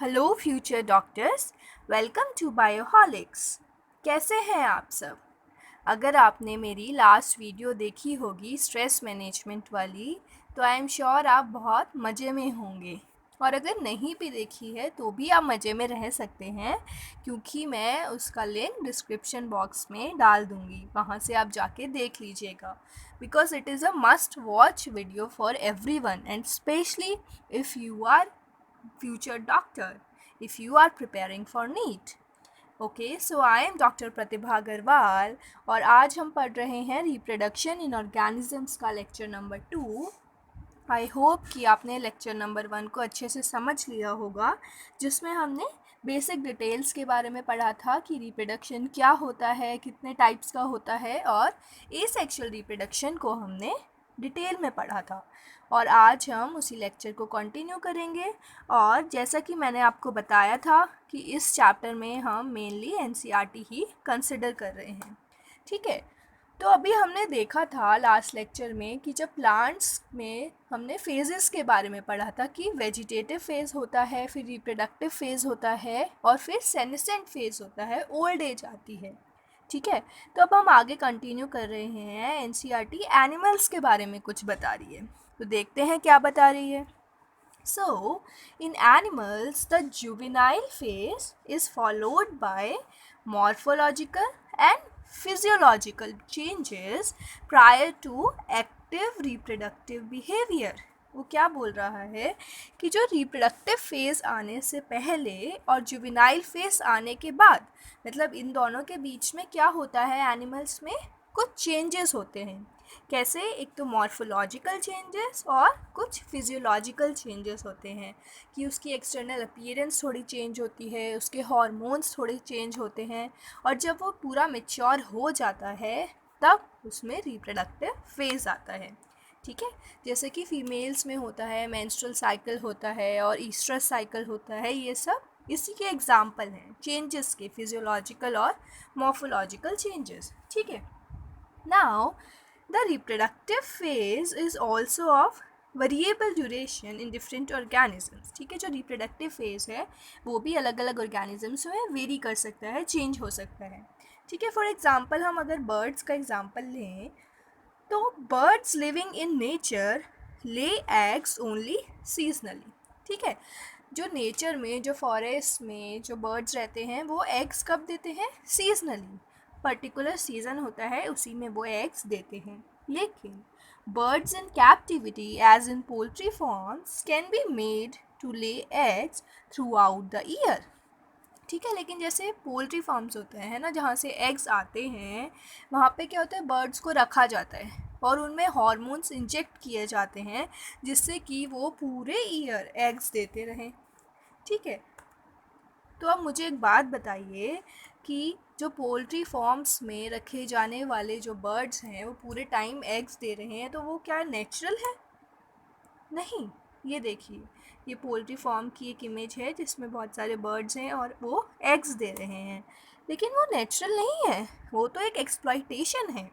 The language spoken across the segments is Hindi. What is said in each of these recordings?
Hello future doctors, welcome to Bioholics. कैसे हैं आप सब? अगर आपने मेरी लास्ट वीडियो देखी होगी स्ट्रेस मैनेजमेंट वाली, तो आई एम श्योर आप बहुत मज़े में होंगे। और अगर नहीं भी देखी है तो भी आप मज़े में रह सकते हैं, क्योंकि मैं उसका लिंक डिस्क्रिप्शन बॉक्स में डाल दूँगी, वहाँ से आप जाके देख लीजिएगा। Because it is a must watch video for everyone and especially if you are future doctor if you are preparing for NEET. Okay, so I am doctor Pratibha Agarwal और आज हम पढ़ रहे हैं रिप्रोडक्शन इन ऑर्गेनिजम्स का लेक्चर नंबर 2। आई होप कि आपने लेक्चर नंबर 1 को अच्छे से समझ लिया होगा, जिसमें हमने बेसिक डिटेल्स के बारे में पढ़ा था कि रिप्रोडक्शन क्या होता है, कितने टाइप्स का होता है, और एसेक्सुअल रिप्रोडक्शन को हमने डिटेल में पढ़ा था। और आज हम उसी लेक्चर को कंटिन्यू करेंगे। और जैसा कि मैंने आपको बताया था कि इस चैप्टर में हम मेनली एनसीईआरटी ही कंसिडर कर रहे हैं। ठीक है, तो अभी हमने देखा था लास्ट लेक्चर में कि जब प्लांट्स में हमने फेजेस के बारे में पढ़ा था कि वेजिटेटिव फेज़ होता है, फिर रिप्रोडक्टिव फेज़ होता है, और फिर सेनेसेंट फेज़ होता है, ओल्ड एज आती है। ठीक है, तो अब हम आगे कंटिन्यू कर रहे हैं। एनसीईआरटी एनिमल्स के बारे में कुछ बता रही है, तो देखते हैं क्या बता रही है। So, in animals, the juvenile phase is followed by morphological and physiological changes prior to active reproductive behavior. वो क्या बोल रहा है कि जो रिप्रोडक्टिव फेज़ आने से पहले और जुवेनाइल फेज़ आने के बाद, मतलब इन दोनों के बीच में क्या होता है, एनिमल्स में कुछ चेंजेस होते हैं। कैसे? एक तो मॉर्फोलॉजिकल चेंजेस और कुछ फिजियोलॉजिकल चेंजेस होते हैं कि उसकी एक्सटर्नल अपीयरेंस थोड़ी चेंज होती है, उसके हार्मोन्स थोड़े चेंज होते हैं, और जब वो पूरा मैच्योर हो जाता है तब उसमें रिप्रोडक्टिव फेज़ आता है। ठीक है, जैसे कि फीमेल्स में होता है मेंस्ट्रुअल साइकिल होता है और ईस्ट्रस साइकिल होता है, ये सब इसी के एग्जाम्पल हैं चेंजेस के, फिजियोलॉजिकल और मॉर्फोलॉजिकल चेंजेस। ठीक है, now the reproductive phase is also of variable duration in different organisms. ठीक है, जो रिप्रोडक्टिव फेज़ है वो भी अलग अलग ऑर्गेनिजम्स में वेरी कर सकता है, चेंज हो सकता है। ठीक है, फॉर एग्जांपल हम अगर बर्ड्स का एग्जांपल लें तो birds living in nature lay eggs only seasonally. ठीक है, जो नेचर में, जो फॉरेस्ट में जो बर्ड्स रहते हैं वो एग्स कब देते हैं? सीजनली, पर्टिकुलर सीज़न होता है उसी में वो एग्स देते हैं। लेकिन birds in captivity as in poultry farms can be made to lay eggs throughout the year. ठीक है, लेकिन जैसे पोल्ट्री फार्म्स होते हैं ना, जहाँ से एग्स आते हैं, वहाँ पे क्या होता है, बर्ड्स को रखा जाता है और उनमें हार्मोन्स इंजेक्ट किए जाते हैं जिससे कि वो पूरे ईयर एग्स देते रहें। ठीक है, तो अब मुझे एक बात बताइए कि जो पोल्ट्री फार्म्स में रखे जाने वाले जो बर्ड्स हैं वो पूरे टाइम एग्स दे रहे हैं, तो वो क्या नेचुरल है? नहीं। ये देखिए, ये पोल्ट्री फार्म की एक इमेज है जिसमें बहुत सारे बर्ड्स हैं और वो एग्स दे रहे हैं, लेकिन वो नेचुरल नहीं है, वो तो एक एक्सप्लॉइटेशन है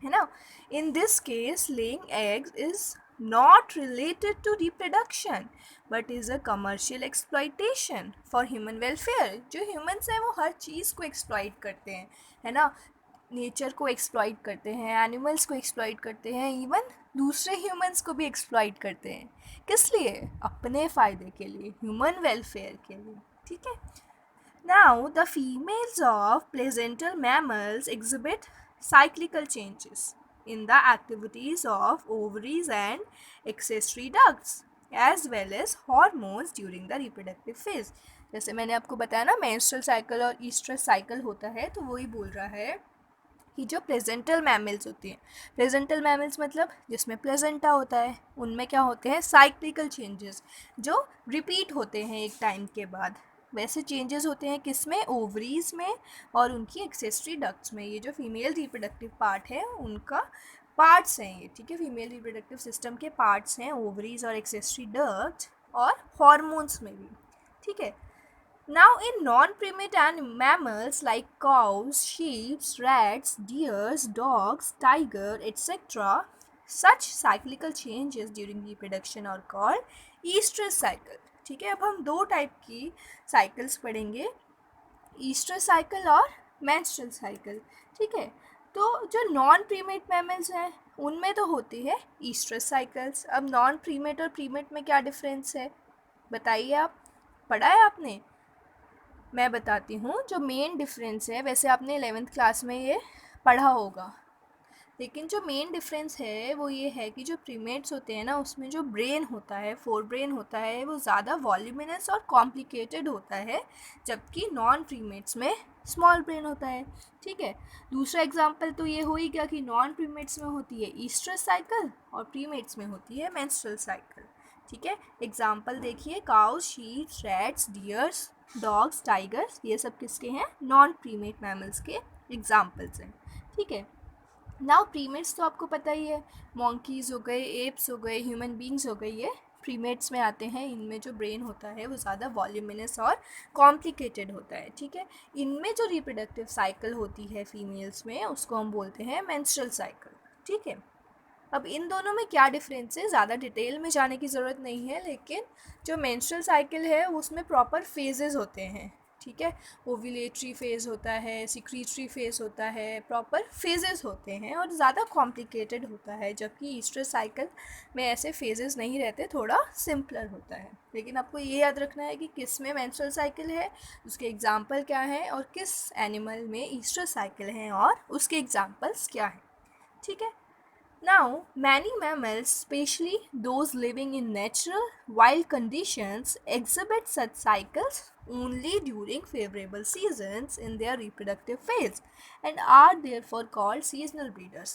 ना। In this case laying eggs is not related to reproduction but is a commercial exploitation for human welfare. जो ह्यूमन्स हैं वो हर चीज़ को एक्सप्लॉइट करते हैं, है ना। नेचर को एक्सप्लॉइट करते हैं, एनिमल्स को एक्सप्लॉइट करते हैं, इवन दूसरे ह्यूमंस को भी एक्सप्लॉइट करते हैं। किस लिए? अपने फ़ायदे के लिए, ह्यूमन वेलफेयर के लिए। ठीक है, now the females of placental mammals exhibit cyclical changes in the activities of ovaries and accessory ducts as well as hormones during the reproductive phase. जैसे मैंने आपको बताया ना, मेंस्ट्रुअल साइकिल और ईस्ट्रस साइकिल होता है, तो वही बोल रहा है कि जो प्लेजेंटल मैमल्स होती हैं, प्लेजेंटल मैमल्स मतलब जिसमें प्लेजेंटा होता है, उनमें क्या होते हैं? साइक्लिकल चेंजेस जो रिपीट होते हैं एक टाइम के बाद। वैसे चेंजेस होते हैं किसमें? ओवरीज में और उनकी एक्सेसरी डक्ट्स में। ये जो फीमेल रिप्रोडक्टिव पार्ट है उनका पार्ट्स हैं ये। ठीक है, फीमेल रिप्रोडक्टिव सिस्टम के पार्ट्स हैं ओवरीज और एक्सेसरी डक्ट, और हॉर्मोन्स में भी। ठीक है, now, in non-primate mammals like cows, sheep, rats, deers, dogs, tiger, etc., such cyclical changes during reproduction are called estrous cycle. ठीक है, अब हम दो टाइप की साइकिल्स पढ़ेंगे, ईस्ट्रस साइकिल और मेंस्ट्रुअल साइकिल। ठीक है, तो जो नॉन प्रीमेट मैमल्स हैं उनमें तो होती है ईस्ट्रस साइकिल्स। अब नॉन प्रीमेट और प्रीमेट में क्या डिफरेंस है बताइए आप, पढ़ा है आपने? मैं बताती हूँ। जो मेन डिफरेंस है, वैसे आपने 11th क्लास में ये पढ़ा होगा, लेकिन जो मेन डिफरेंस है वो ये है कि जो प्रीमेट्स होते हैं ना, उसमें जो ब्रेन होता है, फोर ब्रेन होता है, वो ज़्यादा वॉल्यूमिनस और कॉम्प्लिकेटेड होता है, जबकि नॉन प्रीमेट्स में स्मॉल ब्रेन होता है। ठीक है, दूसरा एग्जांपल तो ये हो ही गया कि नॉन प्रीमेट्स में होती है ईस्ट्रस साइकिल और प्रीमेट्स में होती है मेंस्ट्रुअल साइकिल। ठीक है, एग्जाम्पल देखिए, cows, sheeps, rats, dears, dogs, tigers, ये सब किसके हैं? नॉन प्रीमेट मैमल्स के एग्जाम्पल्स हैं। ठीक है, नाउ प्रीमेट्स तो आपको पता ही है, मॉन्कीज़ हो गए, एप्स हो गए, ह्यूमन बींग्स हो गई, ये प्रीमेट्स में आते हैं। इनमें जो ब्रेन होता है वो ज़्यादा वॉल्यूमिनस और कॉम्प्लिकेटेड होता है। ठीक है, इनमें जो रिप्रोडक्टिव साइकिल होती है फीमेल्स में, उसको हम बोलते हैं मेंस्ट्रुअल साइकिल। ठीक है, अब इन दोनों में क्या डिफरेंस है, ज़्यादा डिटेल में जाने की ज़रूरत नहीं है, लेकिन जो मेंस्ट्रुअल साइकिल है उसमें प्रॉपर फेजेस होते हैं। ठीक है, ओव्यूलेटरी फेज़ होता है, सिक्रीटरी फेज़ होता है, प्रॉपर फेजेस होते हैं और ज़्यादा कॉम्प्लिकेटेड होता है, जबकि ईस्ट्रस साइकिल में ऐसे फेजेस नहीं रहते, थोड़ा सिंपलर होता है। लेकिन आपको ये याद रखना है कि किस में मेंस्ट्रुअल साइकिल है, उसके एग्जाम्पल क्या हैं, और किस एनिमल में ईस्ट्रस साइकिल हैं और उसके एग्जाम्पल्स क्या हैं। ठीक है, now, many mammals, especially those living in natural wild conditions, exhibit such cycles only during favorable seasons in their reproductive phase and are therefore called seasonal breeders.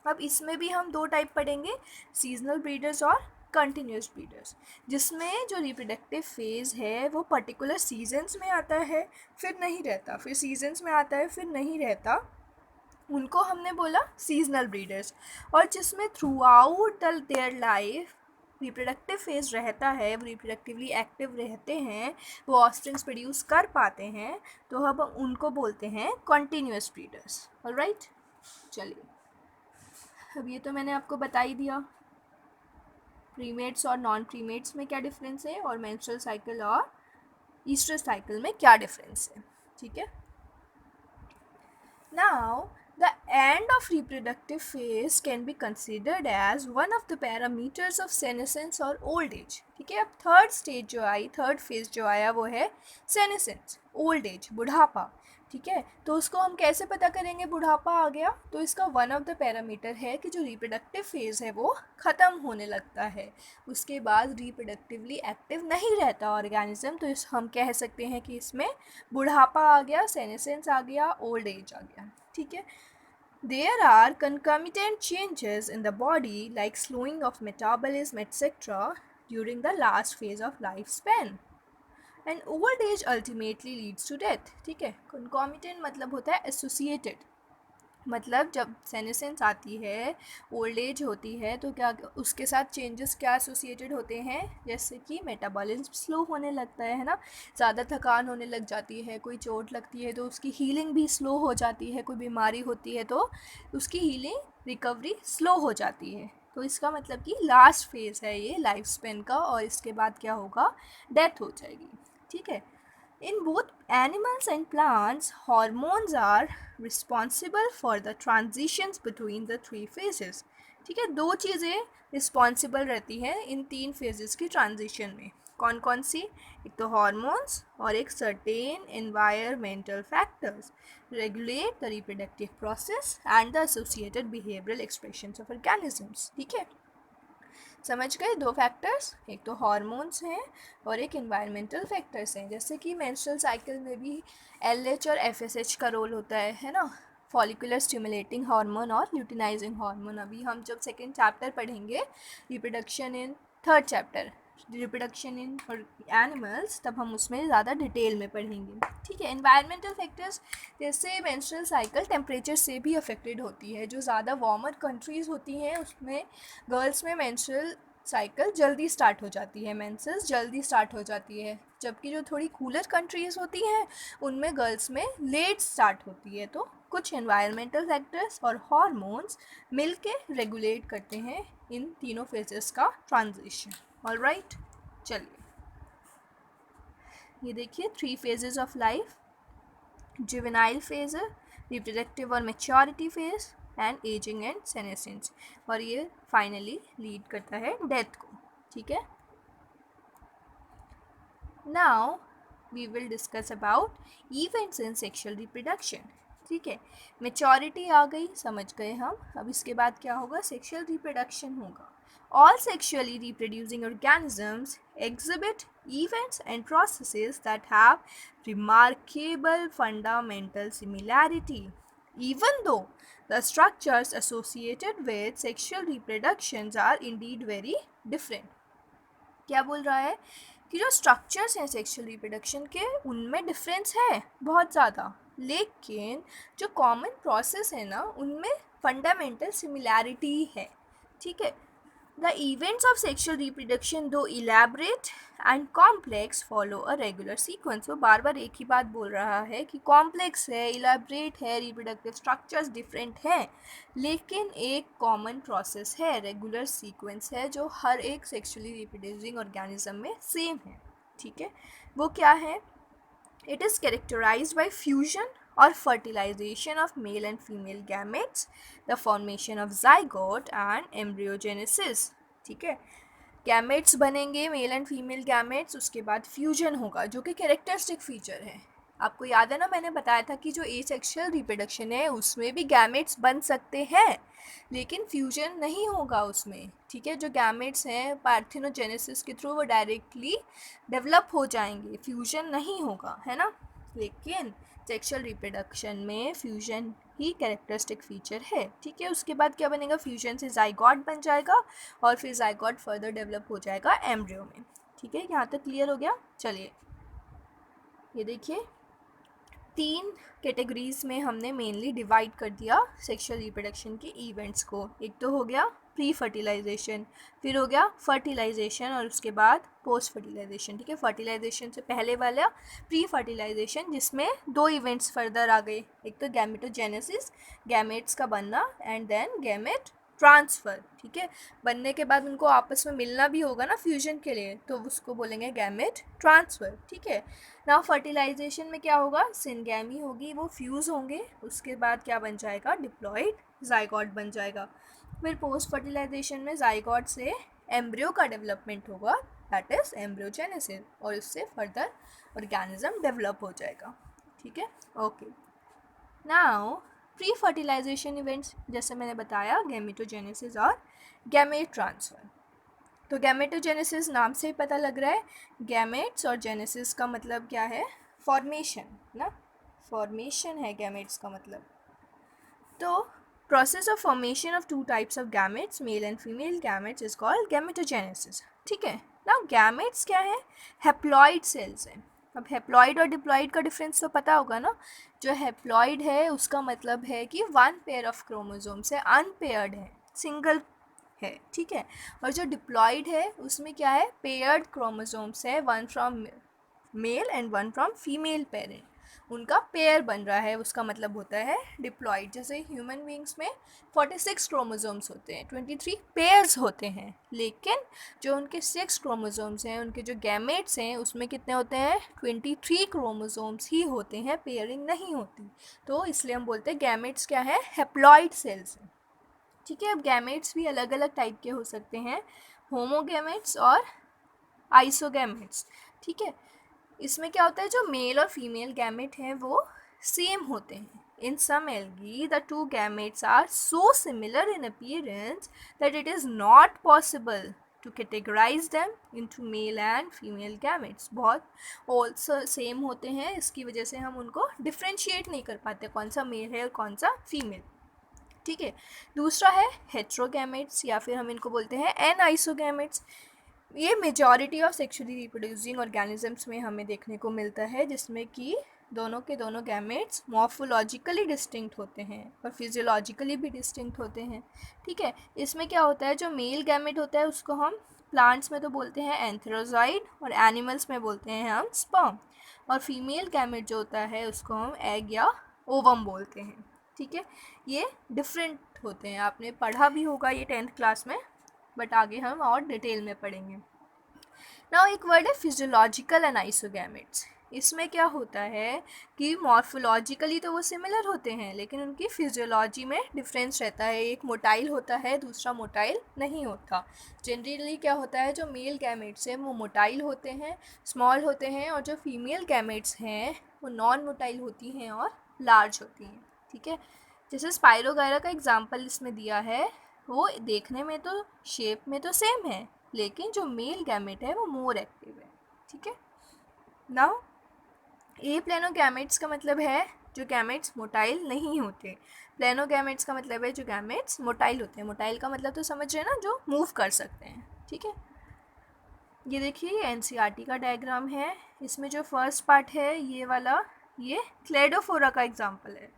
अब इसमें भी हम दो टाइप पढ़ेंगे, सीजनल ब्रीडर्स और कंटिन्यूस ब्रीडर्स, जिसमें जो रिप्रोडक्टिव फेज़ है वो पर्टिकुलर सीजन्स में आता है, फिर नहीं रहता, फिर सीजन्स में आता है, फिर नहीं रहता, उनको हमने बोला सीजनल ब्रीडर्स। और जिसमें through out their life reproductive phase रहता है, वो रिप्रोडक्टिवली एक्टिव रहते हैं, वो ऑफस्प्रिंग्स प्रोड्यूस कर पाते हैं, तो हम उनको बोलते हैं कंटिन्यूस ब्रीडर्स। ऑलराइट, चलिए, अब ये तो मैंने आपको बता ही दिया प्रीमेट्स और नॉन प्रीमेट्स में क्या डिफरेंस है, और मेंस्ट्रुअल साइकिल और ईस्ट्रस साइकिल में क्या डिफरेंस है। ठीक है, now the end of reproductive phase can be considered as one of the parameters of senescence or old age. ठीक है, अब थर्ड स्टेज जो आई, थर्ड फेज जो आया, वो है सेनेसेंस, ओल्ड एज, बुढ़ापा। ठीक है, तो उसको हम कैसे पता करेंगे बुढ़ापा आ गया, तो इसका वन ऑफ द पैरामीटर है कि जो रिप्रोडक्टिव फेज़ है वो ख़त्म होने लगता है, उसके बाद रिप्रोडक्टिवली एक्टिव नहीं रहता ऑर्गेनिज्म, तो इस हम कह सकते हैं कि इसमें बुढ़ापा आ गया, सेनेसेंस आ गया, ओल्ड एज आ गया। ठीक है, there are concomitant changes in the body like slowing of metabolism etc. during the last phase of lifespan. And old age ultimately leads to death. ठीक है, concomitant मतलब होता है associated, मतलब जब सेनेसेंस आती है, ओल्ड एज होती है, तो क्या उसके साथ चेंजेस क्या एसोसिएटेड होते हैं, जैसे कि मेटाबॉलिज्म स्लो होने लगता है ना, ज़्यादा थकान होने लग जाती है, कोई चोट लगती है तो उसकी हीलिंग भी स्लो हो जाती है, कोई बीमारी होती है तो उसकी हीलिंग रिकवरी स्लो हो जाती है। तो इसका मतलब कि लास्ट फेज़ है ये लाइफ स्पेन का, और इसके बाद क्या होगा, डेथ हो जाएगी। ठीक है, in both animals and plants, hormones are responsible for the transitions between the three phases. ठीक है, दो चीज़ें रिस्पॉन्सिबल रहती हैं इन तीन फेजेस की ट्रांजिशन में, कौन कौन सी? एक तो हॉर्मोन्स और एक certain environmental factors regulate the reproductive process and the associated behavioural expressions of organisms. ठीक है, समझ गए, दो फैक्टर्स, एक तो हॉर्मोन्स हैं और एक एनवायरमेंटल फैक्टर्स हैं। जैसे कि मेंस्ट्रुअल साइकिल में भी LH और FSH का रोल होता है ना, फॉलिकुलर स्टिमुलेटिंग हार्मोन और ल्यूटिनाइजिंग हार्मोन। अभी हम जब सेकेंड चैप्टर पढ़ेंगे reproduction in, third chapter reproduction in animals, तब हम उसमें ज़्यादा डिटेल में पढ़ेंगे। ठीक है, एनवायरमेंटल फैक्टर्स, जैसे मेंस्ट्रुअल साइकिल टेम्परेचर से भी अफेक्टेड होती है, जो ज़्यादा वार्मर कंट्रीज़ होती हैं उसमें गर्ल्स में मेंस्ट्रुअल साइकिल जल्दी स्टार्ट हो जाती है, मेंसेस जल्दी स्टार्ट हो जाती है, जबकि जो थोड़ी कूलर कंट्रीज़ होती हैं उनमें गर्ल्स में लेट स्टार्ट होती है। तो कुछ एनवायरमेंटल फैक्टर्स और हार्मोन्स मिलके रेगुलेट करते हैं इन तीनों फेजेस का ट्रांजिशन। ऑलराइट, चलिए, ये देखिए 3 phases of life, juvenile phase, reproductive और maturity phase, and ageing and senescence, और ये फाइनली लीड करता है डेथ को। ठीक है, now we will discuss about events in sexual reproduction. ठीक है, मेच्योरिटी आ गई, समझ गए हम। अब इसके बाद क्या होगा, सेक्शुअल रिप्रोडक्शन होगा। All sexually reproducing organisms exhibit events and processes that have remarkable fundamental similarity, even though the structures associated with sexual reproductions are indeed very different. क्या बोल रहा है कि जो स्ट्रक्चर्स हैं सेक्शुअल रिप्रोडक्शन के, उनमें डिफरेंस है बहुत ज़्यादा, लेकिन जो कॉमन प्रोसेस है ना, उनमें फंडामेंटल सिमिलैरिटी है। ठीक है, The events of sexual reproduction, though elaborate and complex, follow a regular sequence. वो बार बार एक ही बात बोल रहा है कि कॉम्प्लेक्स है, इलेबरेट है, रिप्रोडक्टिव स्ट्रक्चर्स डिफरेंट हैं, लेकिन एक कॉमन प्रोसेस है, रेगुलर सीक्वेंस है, जो हर एक सेक्सुअली रिप्रोड्यूसिंग ऑर्गेनिज्म में सेम है। ठीक है, वो क्या है? It is characterized by fusion or fertilization of male and female gametes, the formation of zygote and embryogenesis. ठीक है, गैमेट्स बनेंगे, मेल एंड फीमेल गैमेट्स, उसके बाद फ्यूजन होगा, जो कि कैरेक्टरिस्टिक फीचर है। आपको याद है ना, मैंने बताया था कि जो एसेक्सुअल रिप्रोडक्शन है उसमें भी गैमेट्स बन सकते हैं, लेकिन फ्यूजन नहीं होगा उसमें। ठीक है, जो गैमेट्स हैं पार्थेनोजेनेसिस के थ्रू वो डायरेक्टली डेवलप हो जाएंगे, फ्यूजन नहीं होगा, है ना। लेकिन सेक्सुअल रिप्रोडक्शन में फ्यूजन ही कैरेक्टरिस्टिक फीचर है। ठीक है, उसके बाद क्या बनेगा, फ्यूजन से जाइगोट बन जाएगा और फिर जाइगोट फर्दर डेवलप हो जाएगा एम्ब्रियो में। ठीक है, यहाँ तक क्लियर हो गया। चलिए ये देखिए, 3 कैटेगरीज में हमने मेनली डिवाइड कर दिया सेक्सुअल रिप्रोडक्शन के इवेंट्स को। एक तो हो गया प्री फर्टिलाइजेशन, फिर हो गया फर्टिलाइजेशन, और उसके बाद पोस्ट फर्टिलाइजेशन। ठीक है, फर्टिलाइजेशन से पहले वाला प्री फर्टिलाइजेशन, जिसमें 2 इवेंट्स फर्दर आ गए, एक तो गैमेटोजेनेसिस, गैमेट्स का बनना, एंड देन गैमेट ट्रांसफ़र। ठीक है, बनने के बाद उनको आपस में मिलना भी होगा ना फ्यूजन के लिए, तो उसको बोलेंगे गैमेट ट्रांसफ़र। ठीक है, ना फर्टिलाइजेशन में क्या होगा, सिनगैमी होगी, वो फ्यूज़ होंगे, उसके बाद क्या बन जाएगा, डिप्लॉइड जाइगोट बन जाएगा। फिर पोस्ट फर्टिलाइजेशन में जाइगोट से एम्ब्रियो का डेवलपमेंट होगा, दैट इज़ एम्ब्रियोजेनेसिस, और इससे फर्दर ऑर्गेनिज्म डेवलप हो जाएगा। ठीक है, okay. Now pre fertilization events, जैसे मैंने बताया, गैमेटोजेनेसिस और गैमेट ट्रांसफ़र। तो गैमेटोजेनेसिस नाम से ही पता लग रहा है, गैमेट्स, और जेनेसिस का मतलब क्या है, फॉर्मेशन ना, फॉर्मेशन है गैमेट्स का मतलब। तो process of formation of 2 types of gametes, mail and female gametes, is called gametogenesis. ठीक है, ना गैमेट्स क्या है, हैप्लॉइड सेल्स हैं। अब हैप्लॉइड और डिप्लॉइड का डिफरेंस तो पता होगा ना। जो हैप्लॉइड है उसका मतलब है कि 1 पेयर ऑफ क्रोमोसोम से अनपेयर्ड है, सिंगल है। ठीक है, और जो डिप्लॉइड है उसमें क्या है, पेयर्ड क्रोमोसोम्स है, 1 from male and 1 from female parent, उनका पेयर बन रहा है, उसका मतलब होता है डिप्लॉइड। जैसे ह्यूमन बींग्स में 46 क्रोमोसोम्स होते हैं, 23 पेयर्स होते हैं, लेकिन जो उनके 6 क्रोमोसोम्स हैं, उनके जो गैमेट्स हैं, उसमें कितने होते हैं, 23 क्रोमोसोम्स ही होते हैं, पेयरिंग नहीं होती। तो इसलिए हम बोलते हैं गैमेट्स क्या है, हैप्लॉइड सेल्स हैं। ठीक है, अब गैमेट्स भी अलग अलग टाइप के हो सकते हैं, होमोगैमेट्स और आइसोगैमेट्स। ठीक है, इसमें क्या होता है, जो मेल और फीमेल गैमेट हैं वो सेम होते हैं। In some algae, the 2 gametes are so similar in appearance that it is not possible to categorize them into male and female gametes. बहुत also same होते हैं, इसकी वजह से हम उनको differentiate नहीं कर पाते कौन सा मेल है और कौन सा फीमेल। ठीक है, दूसरा है हेट्रोगैमेट्स, या फिर हम इनको बोलते हैं एनआइसोगैमेट्स। ये majority of sexually reproducing organisms में हमें देखने को मिलता है, जिसमें कि दोनों के दोनों गैमेट्स मॉर्फोलॉजिकली डिस्टिंक्ट होते हैं और फिजियोलॉजिकली भी डिस्टिंक्ट होते हैं। ठीक है, इसमें क्या होता है, जो मेल गैमेट होता है उसको हम प्लांट्स में तो बोलते हैं एंथेरोजाइड, और एनिमल्स में बोलते हैं हम स्पर्म, और फीमेल गैमेट जो होता है उसको हम एग या ओवम बोलते हैं। ठीक है, ये डिफरेंट होते हैं, आपने पढ़ा भी होगा ये 10th क्लास में, बट आगे हम और डिटेल में पढ़ेंगे। नाउ एक वर्ड है फिजियोलॉजिकल एनाइसोगैमेट्स। इसमें क्या होता है कि मॉर्फोलॉजिकली तो वो सिमिलर होते हैं, लेकिन उनकी फिजियोलॉजी में डिफरेंस रहता है। एक मोटाइल होता है, दूसरा मोटाइल नहीं होता। जनरली क्या होता है, जो मेल गैमेट्स हैं वो मोटाइल होते हैं, स्मॉल होते हैं, और जो फीमेल गैमेट्स हैं वो नॉन मोटाइल होती हैं और लार्ज होती हैं। ठीक है, जैसे स्पाइरोगायरा का एग्जाम्पल इसमें दिया है, वो देखने में तो शेप में तो सेम है, लेकिन जो मेल गैमेट है वो मोर एक्टिव है। ठीक है, नाउ ए प्लेनोगैमेट्स का मतलब है जो गैमेट्स मोटाइल नहीं होते। प्लेनोगैमेट्स का मतलब है जो गैमेट्स मोटाइल होते हैं। मोटाइल का मतलब तो समझ रहे हैं ना, जो मूव कर सकते हैं। ठीक है, ये देखिए एनसीईआरटी का डायग्राम है। इसमें जो फर्स्ट पार्ट है ये वाला, ये क्लेडोफोरा का एग्जाम्पल है,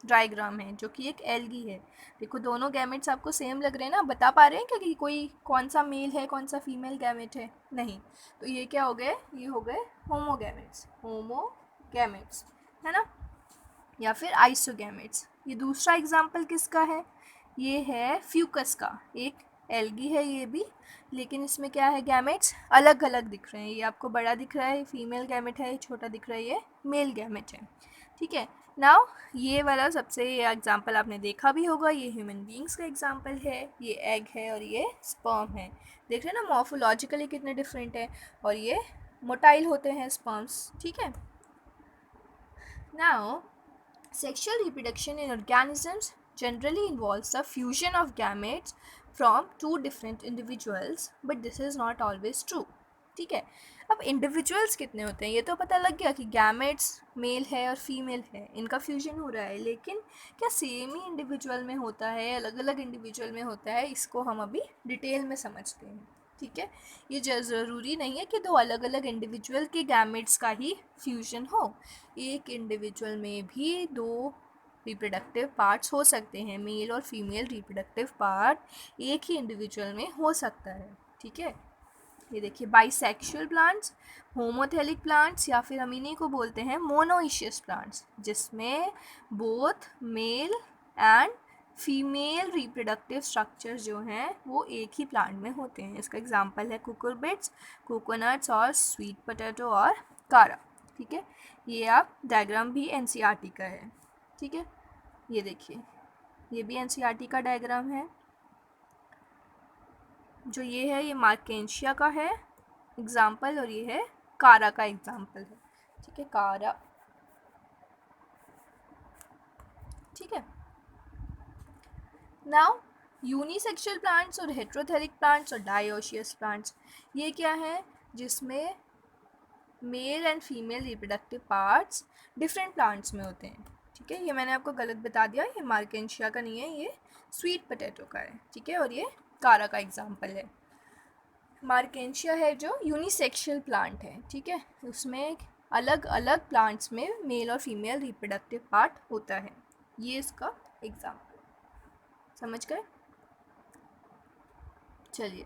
डायग्राम है, जो कि एक एल्गी है। देखो दोनों गैमेट्स आपको सेम लग रहे हैं ना, बता पा रहे हैं क्या कि कोई कौन सा मेल है कौन सा फीमेल गैमेट है? नहीं। तो ये क्या हो गए, ये हो गए होमोगैमेट्स, होमोगैमेट्स, है ना, या फिर आइसोगैमेट्स। ये दूसरा एग्जाम्पल किसका है? ये है फ्यूकस का, एक एल्गी है ये भी, लेकिन इसमें क्या है, गैमेट्स अलग अलग दिख रहे हैं। ये आपको बड़ा दिख रहा है फीमेल गैमेट है, छोटा दिख रहा है ये मेल गैमेट है। ठीक है, नाउ ये वाला सबसे एग्जाम्पल आपने देखा भी होगा, ये ह्यूमन बींग्स का एग्जाम्पल है। ये एग है और ये स्पर्म है। देख रहे हैं ना मॉर्फोलॉजिकली कितने डिफरेंट है, और ये मोटाइल होते हैं स्पर्म्स। ठीक है, now sexual reproduction in organisms generally involves the fusion of gametes from two different individuals, but this is not always true. ठीक है, अब इंडिविजुअल्स कितने होते हैं ये तो पता लग गया कि गैमेट्स मेल है और फीमेल है, इनका फ्यूजन हो रहा है, लेकिन क्या सेम ही इंडिविजुअल में होता है, अलग अलग इंडिविजुअल में होता है, इसको हम अभी डिटेल में समझते हैं। ठीक है, ये ज़रूरी नहीं है कि दो अलग अलग इंडिविजुअल के गैमेट्स का ही फ्यूजन हो। एक इंडिविजुअल में भी दो रिप्रोडक्टिव पार्ट्स हो सकते हैं, मेल और फीमेल रिप्रोडक्टिव पार्ट एक ही इंडिविजुअल में हो सकता है। ठीक है, ये देखिए बाइसेक्सुअल प्लांट्स, होमोथेलिक प्लांट्स, या फिर हम इन्हीं को बोलते हैं मोनोइशियस प्लांट्स, जिसमें both male and female reproductive structures जो हैं वो एक ही प्लांट में होते हैं। इसका एग्जांपल है कुकुरबिट्स, कोकोनट्स और स्वीट पोटैटो और कारा। ठीक है, ये आप डायग्राम भी एनसीईआरटी का है। ठीक है, ये देखिए ये भी एनसीईआरटी का डायग्राम है। जो ये है ये मार्केंशिया का है एग्जाम्पल, और ये है कारा का एग्जाम्पल है। ठीक है, कारा। ठीक है, नाउ यूनिसेक्सुअल प्लांट्स और हेट्रोथेलिक प्लांट्स और डायोशियस प्लांट्स, ये क्या है, जिसमें mail and female reproductive parts different plants में होते हैं। ठीक है, ये मैंने आपको गलत बता दिया, ये मार्केंशिया का नहीं है, ये स्वीट पोटैटो का है। ठीक है, और ये कारा का एग्जाम्पल है। मार्केंशिया है जो यूनिसेक्सुअल प्लांट है। ठीक है, उसमें अलग अलग प्लांट्स में मेल और फीमेल रिप्रोडक्टिव पार्ट होता है। ये इसका एग्जाम्पल, समझ गए? चलिए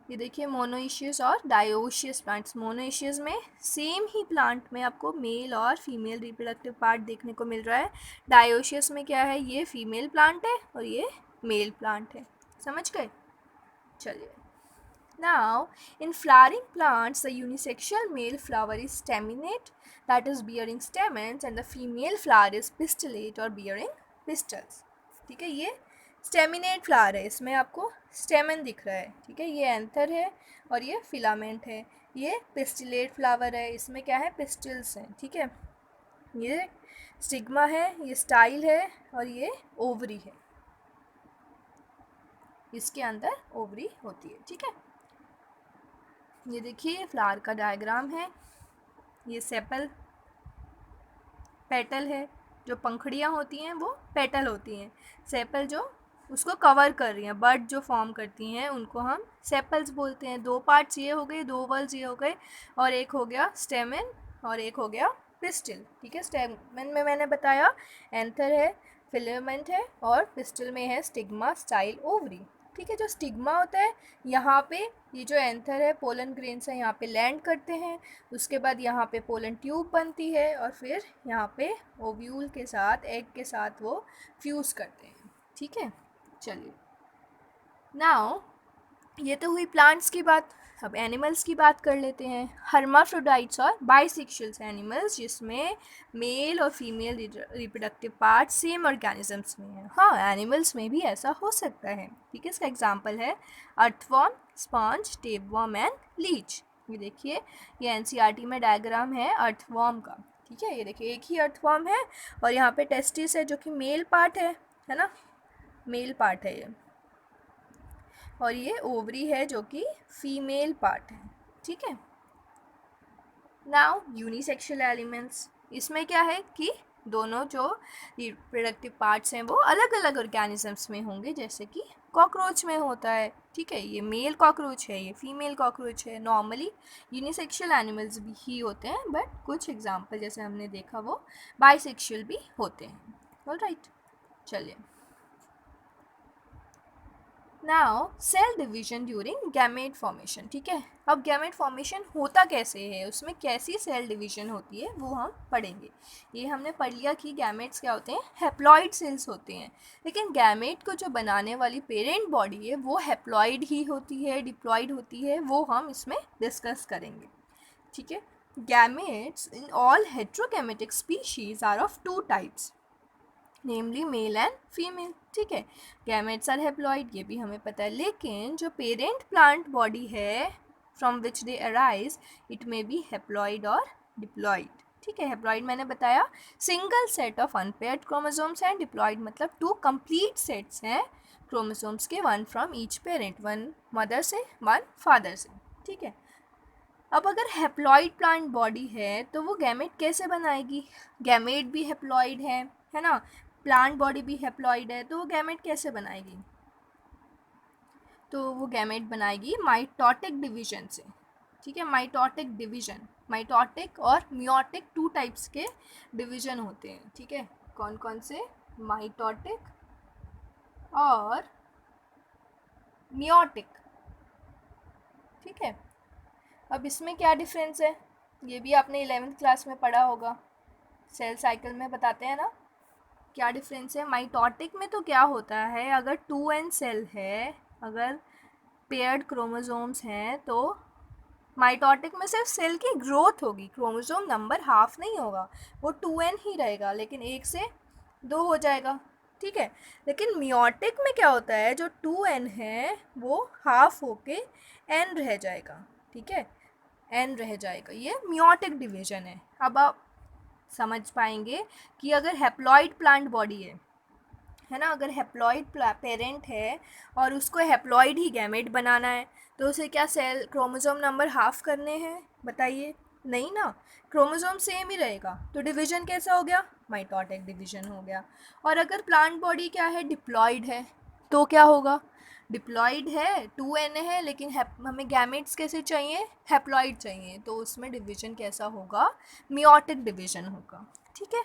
ये देखिए मोनोइशियस और डायोशियस प्लांट्स। मोनोइशियस में सेम ही प्लांट में आपको मेल और फीमेल रिप्रोडक्टिव पार्ट देखने को मिल रहा है। डायोशियस में क्या है, ये फीमेल प्लांट है और ये मेल प्लांट है। समझ गए? चलिए, now in flowering plants the unisexual male flower is staminate, that is bearing stamens, and the female flower is pistillate or bearing pistils. ठीक है, ये स्टेमिनेट फ्लावर है, इसमें आपको स्टेमन दिख रहा है। ठीक है, ये एंथर है और ये फिलामेंट है। ये पिस्टिलेट फ्लावर है, इसमें क्या है, पिस्टिल्स हैं। ठीक है, ये स्टिग्मा है, ये स्टाइल है, और ये ओवरी है, इसके अंदर ओवरी होती है। ठीक है, ये देखिए फ्लावर का डायग्राम है। ये सेपल पेटल है, जो पंखड़ियाँ होती हैं वो पेटल होती हैं। सेपल जो उसको कवर कर रही हैं, बर्ड जो फॉर्म करती हैं उनको हम सेपल्स बोलते हैं। दो पार्ट्स ये हो गए, दो वल्स ये हो गए, और एक हो गया स्टेमन और एक हो गया पिस्टिल। ठीक है, स्टेमन में मैंने बताया एंथर है, फिलामेंट है, और पिस्टिल में है स्टिग्मा, स्टाइल, ओवरी। ठीक है, जो स्टिग्मा होता है यहाँ पे, ये जो एंथर है पोलन ग्रेन्स है यहाँ पे लैंड करते हैं, उसके बाद यहाँ पे पोलन ट्यूब बनती है, और फिर यहाँ पे ओव्यूल के साथ, एग के साथ वो फ्यूज़ करते हैं। ठीक है, चलिए नाउ ये तो हुई प्लांट्स की बात। अब एनिमल्स की बात कर लेते हैं। हर्माफ्रोडाइट्स और बाइसेक्सुअल्स एनिमल्स जिसमें मेल और female reproductive part same organisms में है। हाँ, एनिमल्स में भी ऐसा हो सकता है। ठीक है, इसका एग्जांपल है earthworm, sponge, tapeworm and Leach. ये देखिए, ये एनसीईआरटी में डायग्राम है अर्थवर्म का। ठीक है, ये देखिए एक ही अर्थवर्म है और यहाँ पे टेस्टिस है जो कि मेल पार्ट है ना, मेल पार्ट है ये, और ये ओवरी है जो कि फीमेल पार्ट है। ठीक है। नाउ यूनिसेक्सुअल एलिमेंट्स, इसमें क्या है कि दोनों जो रिप्रोडक्टिव पार्ट्स हैं वो अलग अलग ऑर्गेनिजम्स में होंगे, जैसे कि कॉकरोच में होता है। ठीक है, ये मेल कॉकरोच है, ये फीमेल कॉकरोच है। नॉर्मली यूनिसेक्सुअल एनिमल्स भी ही होते हैं, बट कुछ एग्जांपल जैसे हमने देखा वो बाइसेक्सुअल भी होते हैं। ऑलराइट, चलिए। Now cell division during gamete formation. ठीक है, अब गैमेट फॉर्मेशन होता कैसे है, उसमें कैसी सेल डिवीजन होती है वो हम पढ़ेंगे। ये हमने पढ़ लिया कि गैमेट्स क्या होते हैं, हैप्लॉइड सेल्स होते हैं। लेकिन गैमेट को जो बनाने वाली पेरेंट बॉडी है वो हैप्लॉइड ही होती है, डिप्लॉइड होती है, वो हम इसमें डिस्कस करेंगे। ठीक है, gametes in all heterogametic species are of two types, namely male and female. ठीक है, गैमेट्स आर हैप्लॉइड, ये भी हमें पता है। लेकिन जो पेरेंट प्लांट बॉडी है from which they arise, it may be haploid और डिप्लॉइड। ठीक है, हैप्लॉइड मैंने बताया single set of unpaired chromosomes हैं, डिप्लॉइड मतलब टू कंप्लीट सेट्स हैं क्रोमोसोम्स के, one from each parent, one mother से वन फादर से। ठीक है, अब अगर हैप्लॉइड प्लांट बॉडी है तो वो गैमेट कैसे बनाएगी, गैमेट भी हैप्लॉइड है ना, प्लांट बॉडी भी हैप्लॉइड है, तो वो गैमेट कैसे बनाएगी, तो वो गैमेट बनाएगी माइटोटिक डिवीजन से। ठीक है, माइटोटिक डिवीजन, माइटोटिक और मियोटिक टू टाइप्स के डिवीजन होते हैं। ठीक है, कौन कौन से, माइटोटिक और मियोटिक। ठीक है, अब इसमें क्या डिफरेंस है, ये भी आपने 11th क्लास में पढ़ा होगा, सेल साइकिल में बताते हैं ना क्या डिफरेंस है। माइटोटिक में तो क्या होता है, अगर 2n सेल है, अगर पेयर्ड क्रोमोसोम्स हैं, तो माइटोटिक में सिर्फ सेल की ग्रोथ होगी, क्रोमोसोम नंबर हाफ नहीं होगा, वो 2n ही रहेगा, लेकिन 1 से 2 हो जाएगा। ठीक है, लेकिन मियोटिक में क्या होता है, जो 2n है वो हाफ होके n रह जाएगा। ठीक है, n रह जाएगा, ये मियोटिक डिवीजन है। अब आप समझ पाएंगे कि अगर हैप्लॉइड प्लांट बॉडी है ना, अगर हैप्लॉइड पेरेंट है और उसको हैप्लॉइड ही गैमेट बनाना है, तो उसे क्या सेल क्रोमोसोम नंबर हाफ करने हैं, बताइए, नहीं ना, क्रोमोसोम सेम ही रहेगा, तो डिवीजन कैसा हो गया, माइटोटिक डिवीजन हो गया। और अगर प्लांट बॉडी क्या है, डिप्लॉइड है, तो क्या होगा, डिप्लॉइड है, 2n है, लेकिन हमें गैमेट्स कैसे चाहिए, हैप्लॉइड चाहिए, तो उसमें डिवीजन कैसा होगा, मियोटिक डिवीजन होगा। ठीक है,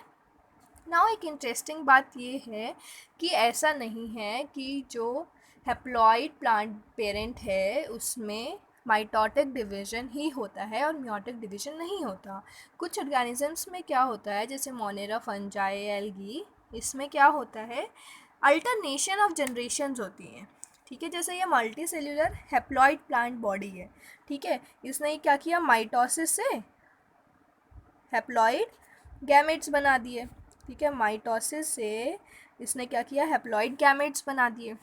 नाउ एक इंटरेस्टिंग बात ये है कि ऐसा नहीं है कि जो हैप्लॉइड प्लांट पेरेंट है उसमें माइटोटिक डिवीजन ही होता है और मियोटिक डिवीजन नहीं होता। कुछ ऑर्गेनिजम्स में क्या होता है, जैसे मोनेरा, फंजाई, एल्गी, इसमें क्या होता है, अल्टरनेशन ऑफ जनरेशन्स होती हैं। ठीक है, जैसे ये multi cellular haploid plant body है। ठीक है, इसने क्या किया, माइटोसिस से हैप्लॉइड गैमेट्स बना दिए। ठीक है, माइटोसिस से इसने क्या किया, हैप्लॉइड गैमेट्स बना दिए।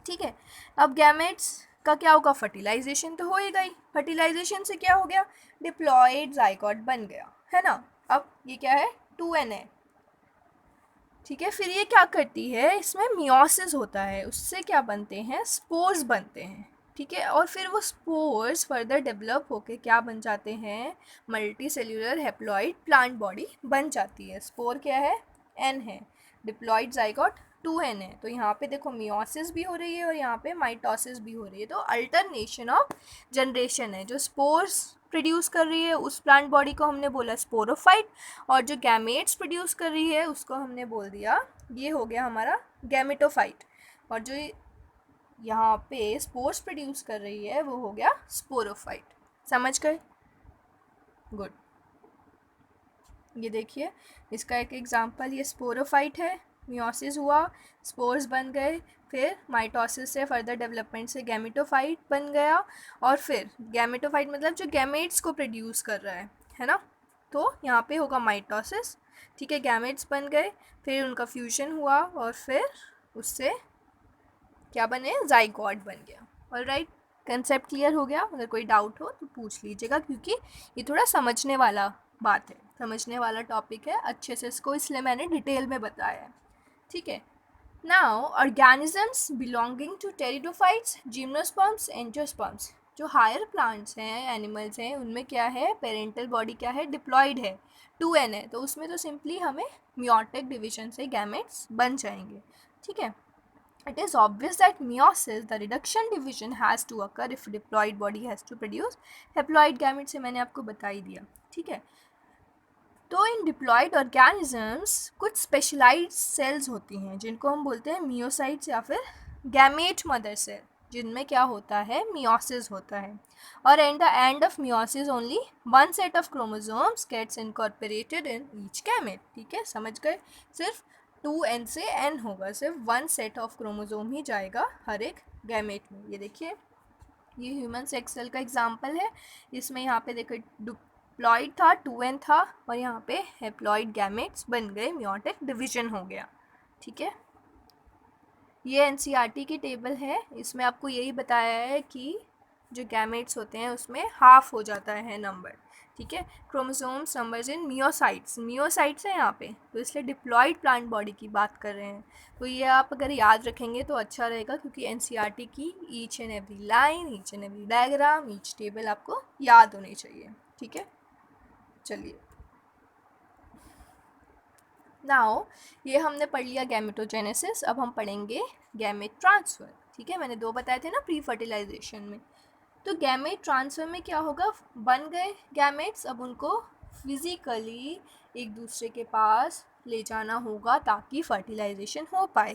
ठीक है, अब गैमेट्स का क्या होगा, फर्टिलाइजेशन तो होएगा ही, फर्टिलाइजेशन से क्या हो गया, डिप्लॉइड जाइगोट बन गया, है ना। अब ये क्या है, 2n है। ठीक है, फिर ये क्या करती है, इसमें मियोसिस होता है, उससे क्या बनते हैं, स्पोर्स बनते हैं। ठीक है, और फिर वो स्पोर्स फर्दर डेवलप होके क्या बन जाते हैं, multi cellular haploid plant body बन जाती है। स्पोर क्या है, n है, डिप्लॉइड जाइगोट 2n है, तो यहाँ पे देखो मियोसिस भी हो रही है और यहाँ पे माइटोसिस भी हो रही है, तो अल्टरनेशन ऑफ जनरेशन है। जो स्पोर्स प्रोड्यूस कर रही है उस प्लांट बॉडी को हमने बोला स्पोरोफाइट, और जो गैमेट्स प्रोड्यूस कर रही है उसको हमने बोल दिया, ये हो गया हमारा गैमेटोफाइट, और जो यहाँ पे स्पोर्स प्रोड्यूस कर रही है वो हो गया स्पोरोफाइट। समझ गए, गुड। ये देखिए, इसका एक एग्जांपल, ये स्पोरोफाइट है, मियोसिस हुआ, स्पोर्स बन गए, फिर माइटोसिस से फर्दर डेवलपमेंट से गैमेटोफाइट बन गया, और फिर गैमेटोफाइट मतलब जो गैमेट्स को प्रोड्यूस कर रहा है ना, तो यहाँ पे होगा माइटोसिस, ठीक है, गैमेट्स बन गए, फिर उनका फ्यूजन हुआ और फिर उससे क्या बने, जाइगोट बन गया। ऑलराइट, कंसेप्ट क्लियर हो गया? अगर कोई डाउट हो तो पूछ लीजिएगा, क्योंकि ये थोड़ा समझने वाला बात है, समझने वाला टॉपिक है अच्छे से इसको, इसलिए मैंने डिटेल में बताया है, ठीक है। Now organisms belonging to pteridophytes, gymnosperms, angiosperms, जो हायर प्लांट्स हैं, एनिमल्स हैं, उनमें क्या है, पेरेंटल बॉडी क्या है, डिप्लॉयड है, 2n है, तो उसमें तो सिंपली हमें मियोटिक डिवीजन से गैमेट्स बन जाएंगे, ठीक है। It is obvious that meiosis, the reduction division, has to occur if diploid body has to produce haploid gametes, से मैंने आपको बता ही दिया, ठीक है। तो इन डिप्लॉयड ऑर्गेनिजम्स कुछ स्पेशलाइज्ड सेल्स होती हैं जिनको हम बोलते हैं मियोसाइट्स या फिर गैमेट मदर सेल, जिनमें क्या होता है, मियोसिस होता है, और at the end of meiosis only one set of chromosomes gets incorporated in each gamete, ठीक है, समझ गए। सिर्फ 2n से n होगा, सिर्फ वन सेट ऑफ क्रोमोसोम ही जाएगा हर एक गैमेट में। ये देखिए, ये ह्यूमन सेक्स सेल का एग्जांपल है, इसमें यहाँ पे देखो डिप्लॉयड था, 2n था, और यहाँ पे हैप्लॉयड गैमेट्स बन गए, मियोटिक डिवीजन हो गया, ठीक है। ये एनसीईआरटी की टेबल है, इसमें आपको यही बताया है कि जो गैमेट्स होते हैं उसमें हाफ हो जाता है नंबर, ठीक है, chromosomes numbers in myocytes, myocytes है यहाँ पे, तो इसलिए डिप्लॉयड प्लांट बॉडी की बात कर रहे हैं। तो ये आप अगर याद रखेंगे तो अच्छा रहेगा, क्योंकि एनसीईआरटी की each and every line, each and every diagram, each table आपको याद होनी चाहिए, ठीक है। चलिए, नाउ ये हमने पढ़ लिया गैमेटोजेनेसिस, अब हम पढ़ेंगे गैमेट ट्रांसफ़र, ठीक है, मैंने 2 बताए थे ना प्री फर्टिलाइजेशन में। तो गैमेट ट्रांसफ़र में क्या होगा, बन गए गैमेट्स, अब उनको फिज़िकली एक दूसरे के पास ले जाना होगा ताकि फर्टिलाइजेशन हो पाए,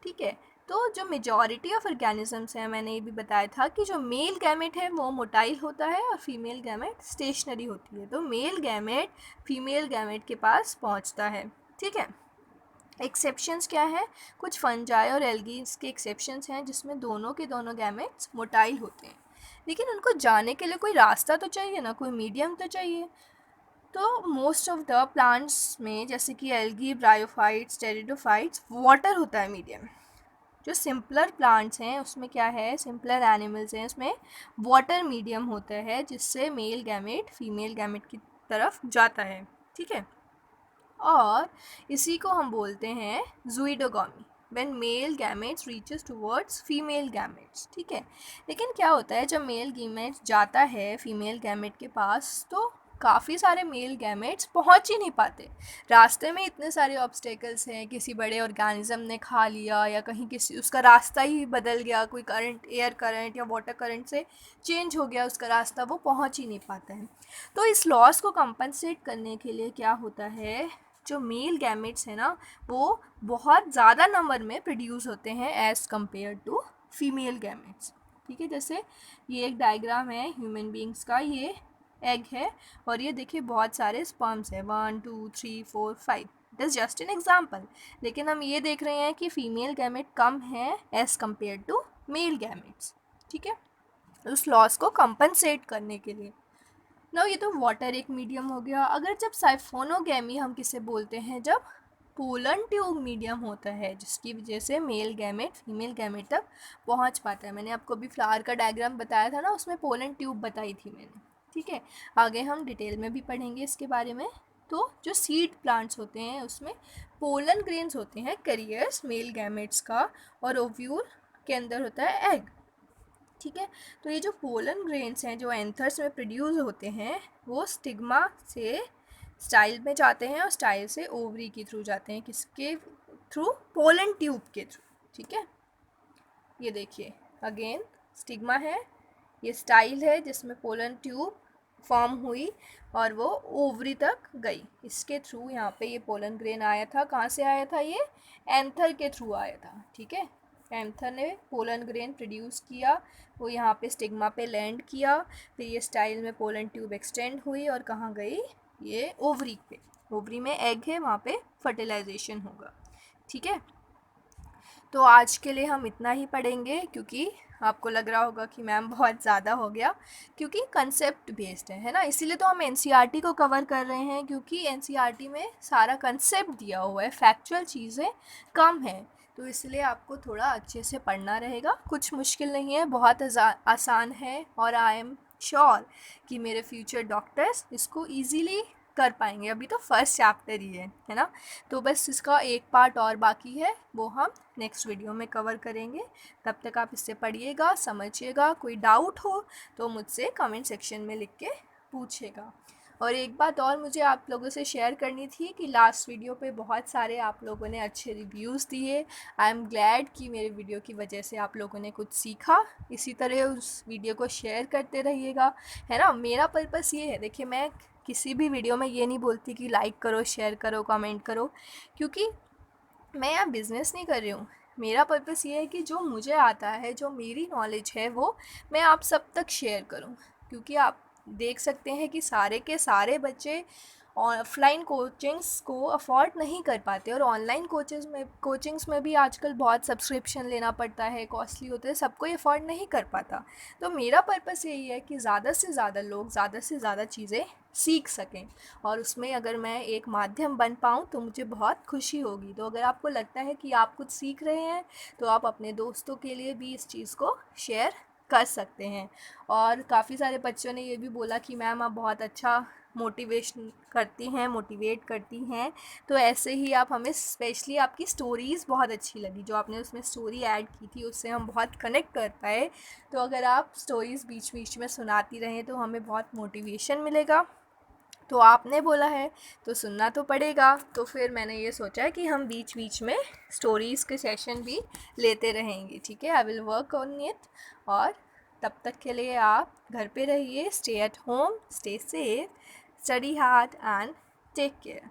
ठीक है। तो जो मेजॉरिटी ऑफ ऑर्गेनिजम्स हैं, मैंने ये भी बताया था कि जो मेल गैमेट है वो मोटाइल होता है और फीमेल गैमेट स्टेशनरी होती है, तो मेल गैमेट फीमेल गैमेट के पास पहुंचता है, ठीक है। एक्सेप्शंस क्या है, कुछ फंजाई और एल्गीज के एक्सेप्शंस हैं जिसमें दोनों के दोनों गैमेट्स मोटाइल होते हैं, लेकिन उनको जाने के लिए कोई रास्ता तो चाहिए ना, कोई मीडियम तो चाहिए। तो मोस्ट ऑफ द प्लांट्स में, जैसे कि एल्गी, ब्रायोफाइट्स, टेरिडोफाइट्स, वाटर होता है मीडियम। जो सिंपलर प्लांट्स हैं उसमें क्या है, सिंपलर एनिमल्स हैं, उसमें वाटर मीडियम होता है जिससे मेल गैमेट फीमेल गैमेट की तरफ जाता है, ठीक है। और इसी को हम बोलते हैं zooidogamy, when male gametes reaches towards female gametes, ठीक है। लेकिन क्या होता है, जब मेल गैमेट्स जाता है फीमेल गैमेट के पास तो काफ़ी सारे मेल गैमेट्स पहुंच ही नहीं पाते, रास्ते में इतने सारे ऑब्स्टेकल्स हैं, किसी बड़े ऑर्गेनिज्म ने खा लिया या कहीं किसी उसका रास्ता ही बदल गया, कोई करंट, एयर करंट या वाटर करंट से चेंज हो गया उसका रास्ता, वो पहुंच ही नहीं पाता है। तो इस लॉस को कंपनसेट करने के लिए क्या होता है, जो मेल गैमेट्स हैं ना वो बहुत ज़्यादा नंबर में प्रोड्यूस होते हैं as compare to female gametes, ठीक है। जैसे ये एक डायग्राम है ह्यूमन बींग्स का, ये एग है और ये देखिए बहुत सारे स्पर्म्स है, 1 2 3 4 5, it is just an example, लेकिन हम ये देख रहे हैं कि फीमेल गैमेट कम है as compare to male gametes, ठीक है, उस लॉस को कंपनसेट करने के लिए। ना ये तो वाटर एक मीडियम हो गया। अगर जब साइफोनोगैमी हम किसे बोलते हैं, जब पोलन ट्यूब मीडियम होता है जिसकी वजह से मेल गैमेट फीमेल गैमेट तक पहुंच पाता है। मैंने आपको अभी फ्लावर का डायग्राम बताया था ना, उसमें पोलन ट्यूब बताई थी मैंने, ठीक है। आगे हम डिटेल में भी पढ़ेंगे इसके बारे में। तो जो सीड प्लांट्स होते हैं उसमें पोलन ग्रेन्स होते हैं, कैरियर्स मेल गैमेट्स का, और ओव्यूल के अंदर होता है एग, ठीक है। तो ये जो पोलन ग्रेन्स हैं जो एंथर्स में प्रोड्यूस होते हैं वो स्टिग्मा से स्टाइल में जाते हैं और स्टाइल से ओवरी के थ्रू जाते हैं, किसके थ्रू, पोलन ट्यूब के थ्रू, ठीक है। ये देखिए अगेन स्टिग्मा है, ये स्टाइल है जिसमें पोलन ट्यूब फॉर्म हुई और वो ओवरी तक गई, इसके थ्रू यहाँ पे ये पोलन ग्रेन आया था। कहाँ से आया था, ये एंथर के थ्रू आया था, ठीक है। एंथर ने पोलन ग्रेन प्रोड्यूस किया, वो यहाँ पे स्टिग्मा पे लैंड किया, फिर ये स्टाइल में पोलन ट्यूब एक्सटेंड हुई और कहाँ गई, ये ओवरी पे, ओवरी में एग है वहाँ पे फर्टिलाइजेशन होगा, ठीक है। तो आज के लिए हम इतना ही पढ़ेंगे, क्योंकि आपको लग रहा होगा कि मैम बहुत ज़्यादा हो गया, क्योंकि कंसेप्ट बेस्ड है ना, इसीलिए तो हम एनसीईआरटी को कवर कर रहे हैं, क्योंकि एनसीईआरटी में सारा कंसेप्ट दिया हुआ है, फैक्चुअल चीज़ें कम हैं, तो इसलिए आपको थोड़ा अच्छे से पढ़ना रहेगा। कुछ मुश्किल नहीं है, बहुत आसान है, और आई एम श्योर कि मेरे फ्यूचर डॉक्टर्स इसको ईजीली कर पाएंगे। अभी तो फर्स्ट चैप्टर ही है ना, तो बस इसका एक पार्ट और बाकी है, वो हम नेक्स्ट वीडियो में कवर करेंगे। तब तक आप इससे पढ़िएगा, समझिएगा। कोई डाउट हो तो मुझसे कमेंट सेक्शन में लिख के पूछेगा। और एक बात और मुझे आप लोगों से शेयर करनी थी कि लास्ट वीडियो पे बहुत सारे आप लोगों ने अच्छे रिव्यूज़ दिए। आई एम ग्लैड कि मेरे वीडियो की वजह से आप लोगों ने कुछ सीखा। इसी तरह उस वीडियो को शेयर करते रहिएगा, है ना। मेरा पर्पस ये है, देखिए मैं किसी भी वीडियो में ये नहीं बोलती कि लाइक करो, शेयर करो, कमेंट करो, क्योंकि मैं यहाँ बिज़नेस नहीं कर रही हूँ। मेरा पर्पस ये है कि जो मुझे आता है, जो मेरी नॉलेज है, वो मैं आप सब तक शेयर करूँ। क्योंकि आप देख सकते हैं कि सारे के सारे बच्चे ऑफलाइन कोचिंग्स को अफोर्ड नहीं कर पाते, और ऑनलाइन कोचिंग्स में भी आजकल बहुत सब्सक्रिप्शन लेना पड़ता है, कॉस्टली होते हैं, सब कोई अफोर्ड नहीं कर पाता। तो मेरा पर्पस यही है कि ज़्यादा से ज़्यादा लोग ज़्यादा से ज़्यादा चीज़ें सीख सकें, और उसमें अगर मैं एक माध्यम बन पाऊँ तो मुझे बहुत खुशी होगी। तो अगर आपको लगता है कि आप कुछ सीख रहे हैं, तो आप अपने दोस्तों के लिए भी इस चीज़ को शेयर कर सकते हैं। और काफ़ी सारे बच्चों ने ये भी बोला कि मैम आप बहुत अच्छा मोटिवेशन करती हैं, मोटिवेट करती हैं, तो ऐसे ही आप हमें, स्पेशली आपकी स्टोरीज़ बहुत अच्छी लगी, जो आपने उसमें स्टोरी ऐड की थी, उससे हम बहुत कनेक्ट कर पाए। तो अगर आप स्टोरीज़ बीच बीच में सुनाती रहें तो हमें बहुत मोटिवेशन मिलेगा। तो आपने बोला है तो सुनना तो पड़ेगा, तो फिर मैंने ये सोचा है कि हम बीच बीच में स्टोरीज़ के सेशन भी लेते रहेंगे, ठीक है। I will work on it. और तब तक के लिए आप घर पे रहिए, stay at home, stay safe, study hard and take care.